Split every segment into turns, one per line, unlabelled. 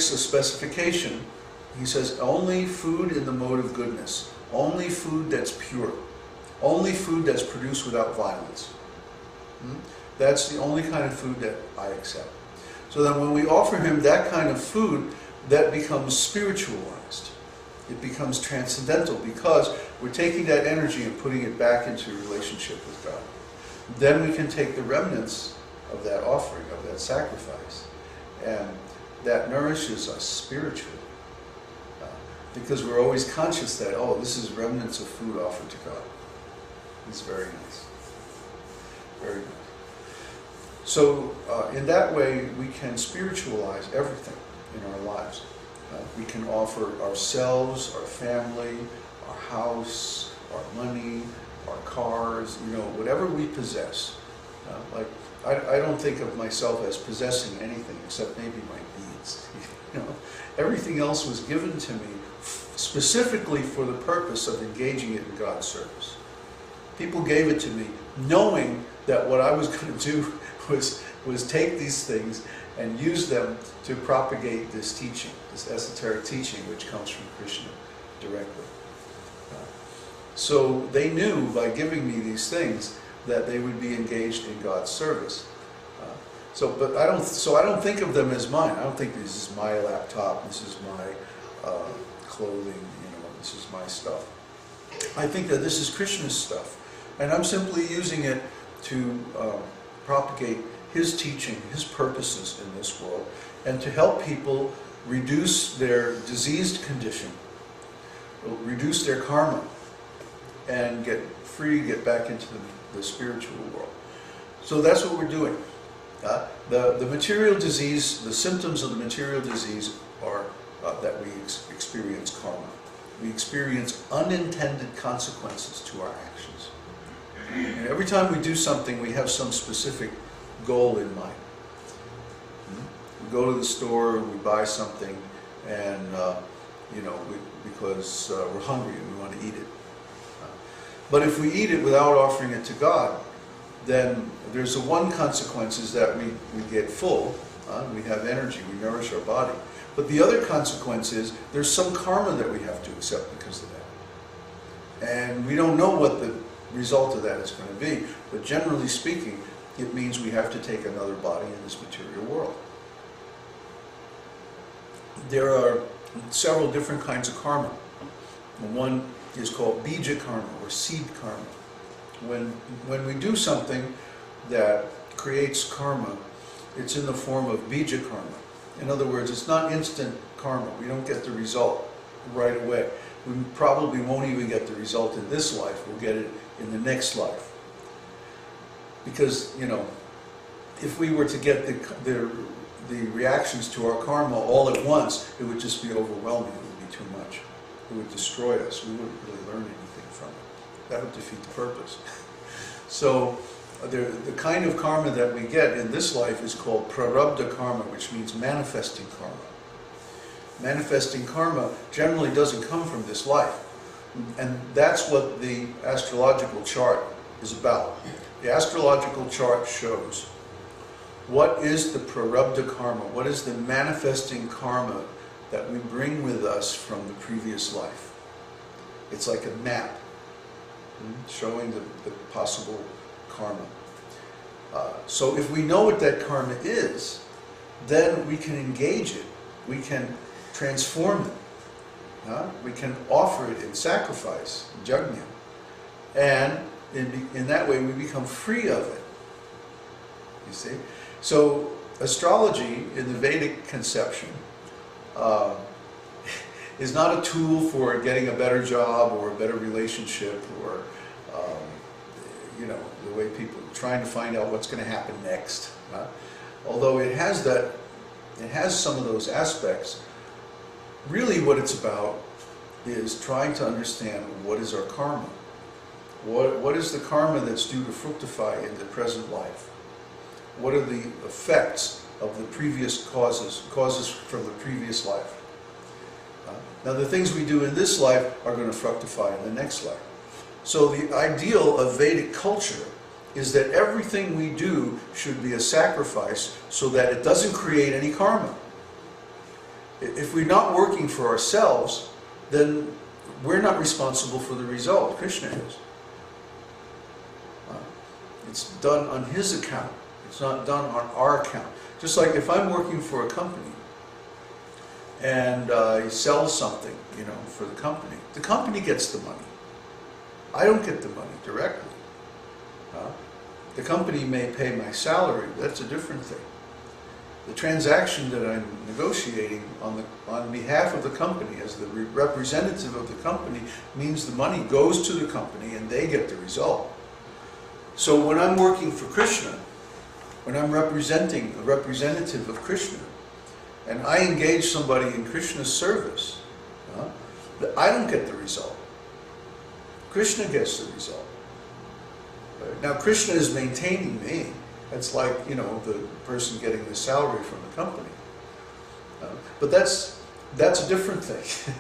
makes a specification. He says only food in the mode of goodness, only food that's pure, only food that's produced without violence. That's the only kind of food that I accept. So then when we offer him that kind of food, that becomes spiritualized. It becomes transcendental because we're taking that energy and putting it back into relationship with God. Then we can take the remnants of that offering, of that sacrifice, and that nourishes us spiritually. Because we're always conscious that, oh, this is remnants of food offered to God. It's very nice. Very nice. So in that way, we can spiritualize everything in our lives. We can offer ourselves, our family, our house, our money, our cars, whatever we possess. Like, I don't think of myself as possessing anything except maybe my needs. Everything else was given to me specifically for the purpose of engaging it in God's service. People gave it to me knowing that what I was going to do was take these things and use them to propagate this teaching, this esoteric teaching which comes from Krishna directly. So they knew by giving me these things that they would be engaged in God's service. But I don't think of them as mine. I don't think this is my laptop, this is my clothing, this is my stuff. I think that this is Krishna's stuff, and I'm simply using it to propagate his teaching, his purposes in this world, and to help people reduce their diseased condition, reduce their karma, and get free, get back into the spiritual world. So that's what we're doing. The material disease, the symptoms of the material disease are that we experience karma. We experience unintended consequences to our actions. And every time we do something, we have some specific goal in mind. We go to the store, we buy something, and because we're hungry and we want to eat it. But if we eat it without offering it to God, then there's the one consequence is that we get full, we have energy, we nourish our body. But the other consequence is there's some karma that we have to accept because of that. And we don't know what the result of that is going to be, but generally speaking, it means we have to take another body in this material world. There are several different kinds of karma. One is called bija karma, or seed karma. When we do something that creates karma, it's in the form of bija karma. In other words, it's not instant karma. We don't get the result right away. We probably won't even get the result in this life. We'll get it in the next life. Because, if we were to get the reactions to our karma all at once, it would just be overwhelming. It would be too much. It would destroy us. We wouldn't really learn anything from it. That would defeat the purpose. So the kind of karma that we get in this life is called prarabdha karma, which means manifesting karma. Manifesting karma generally doesn't come from this life. And that's what the astrological chart is about. The astrological chart shows what is the prarabdha karma, what is the manifesting karma that we bring with us from the previous life. It's like a map showing the possible karma. So if we know what that karma is, then we can engage it, we can transform it, we can offer it in sacrifice, yajna, and in that way we become free of it. You see? So astrology in the Vedic conception is not a tool for getting a better job or a better relationship or the way people are trying to find out what's going to happen next. Although it has some of those aspects, really what it's about is trying to understand what is our karma. What is the karma that's due to fructify in the present life? What are the effects of the previous causes from the previous life? Now the things we do in this life are going to fructify in the next life. So the ideal of Vedic culture is that everything we do should be a sacrifice so that it doesn't create any karma. If we're not working for ourselves, then we're not responsible for the result. Krishna is. It's done on his account. It's not done on our account. Just like if I'm working for a company and I sell something, for the company gets the money. I don't get the money directly. The company may pay my salary. That's a different thing. The transaction that I'm negotiating on behalf of the company, as the representative of the company, means the money goes to the company and they get the result. So when I'm working for Krishna, when I'm representing a representative of Krishna, and I engage somebody in Krishna's service, I don't get the result. Krishna gets the result. Now Krishna is maintaining me. That's like, the person getting the salary from the company. But that's a different thing.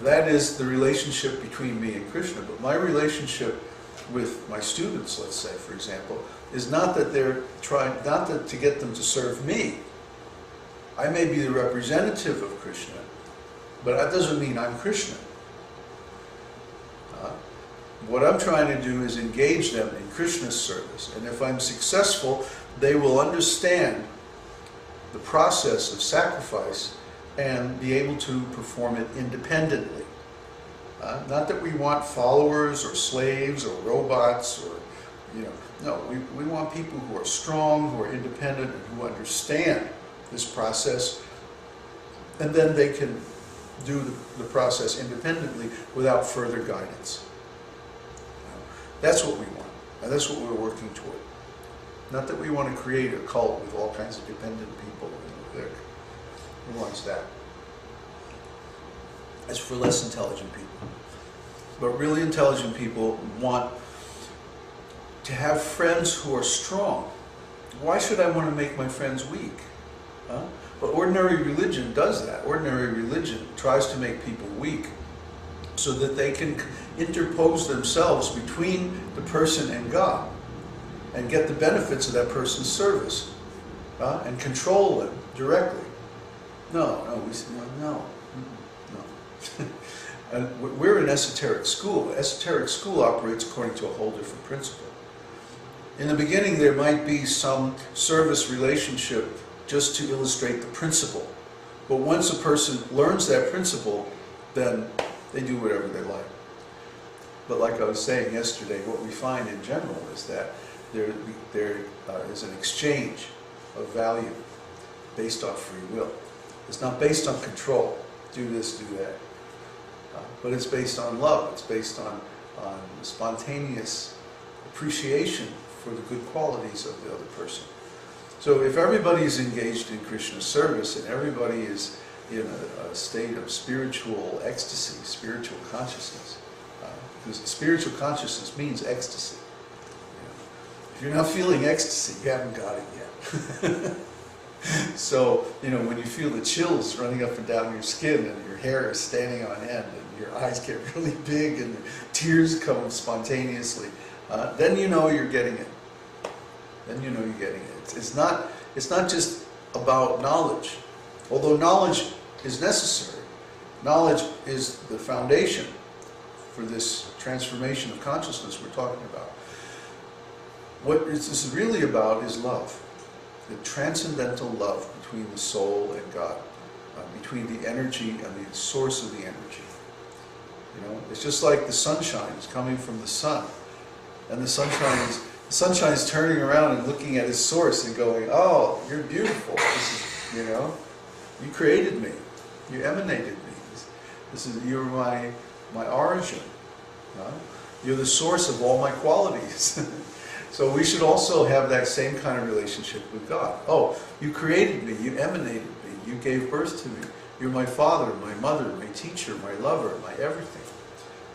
That is the relationship between me and Krishna. But my relationship with my students, let's say, for example, is not that they're trying, not that to get them to serve me. I may be the representative of Krishna, but that doesn't mean I'm Krishna. What I'm trying to do is engage them in Krishna's service. And if I'm successful, they will understand the process of sacrifice and be able to perform it independently. Not that we want followers or slaves or robots or, no, we want people who are strong, who are independent, and who understand this process, and then they can do the process independently without further guidance. That's what we want, and that's what we're working toward. Not that we want to create a cult with all kinds of dependent people. Who wants that? It's for less intelligent people. But really intelligent people want to have friends who are strong. Why should I want to make my friends weak? But ordinary religion does that. Ordinary religion tries to make people weak so that they can interpose themselves between the person and God and get the benefits of that person's service and control them directly. No. We're an esoteric school. Esoteric school operates according to a whole different principle. In the beginning, there might be some service relationship just to illustrate the principle. But once a person learns that principle, then they do whatever they like. But like I was saying yesterday, what we find in general is that there is an exchange of value based on free will. It's not based on control, do this, do that. But it's based on love. It's based on spontaneous appreciation for the good qualities of the other person. So if everybody is engaged in Krishna's service and everybody is in a state of spiritual ecstasy, spiritual consciousness, because spiritual consciousness means ecstasy. If you're not feeling ecstasy, you haven't got it yet. So, when you feel the chills running up and down your skin and your hair is standing on end and your eyes get really big and tears come spontaneously, then you know you're getting it. Then you know you're getting it. It's not just about knowledge. Although knowledge is necessary. Knowledge is the foundation for this transformation of consciousness we're talking about. What this is really about is love. The transcendental love between the soul and God, between the energy and the source of the energy. It's just like the sunshine is coming from the sun, and the sunshine is turning around and looking at its source and going, "Oh, you're beautiful. This is, you created me. You emanated me. You're my origin. You're the source of all my qualities." So we should also have that same kind of relationship with God. Oh, you created me, you emanated me, you gave birth to me. You're my father, my mother, my teacher, my lover, my everything.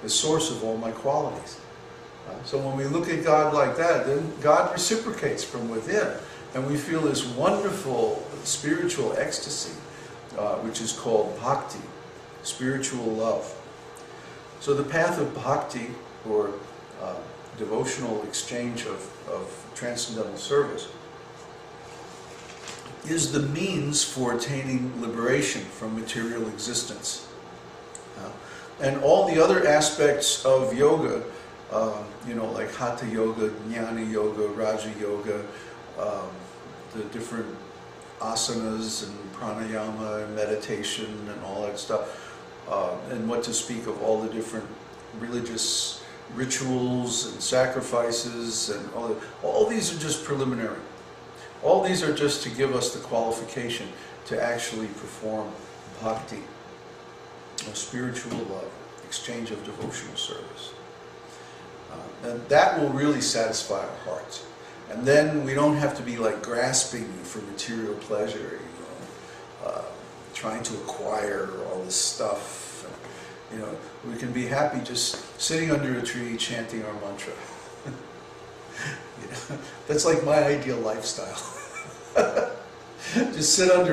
The source of all my qualities. So when we look at God like that, then God reciprocates from within. And we feel this wonderful spiritual ecstasy, which is called bhakti, spiritual love. So the path of bhakti, or devotional exchange of transcendental service, is the means for attaining liberation from material existence. And all the other aspects of yoga, like Hatha Yoga, Jnana Yoga, Raja Yoga, the different asanas and pranayama and meditation and all that stuff, and what to speak of all the different religious rituals and sacrifices and all these are just preliminary. All these are just to give us the qualification to actually perform bhakti, spiritual love, exchange of devotional service. And that will really satisfy our hearts. And then we don't have to be like grasping for material pleasure, trying to acquire all this stuff. We can be happy just sitting under a tree chanting our mantra. That's like my ideal lifestyle. Just sit under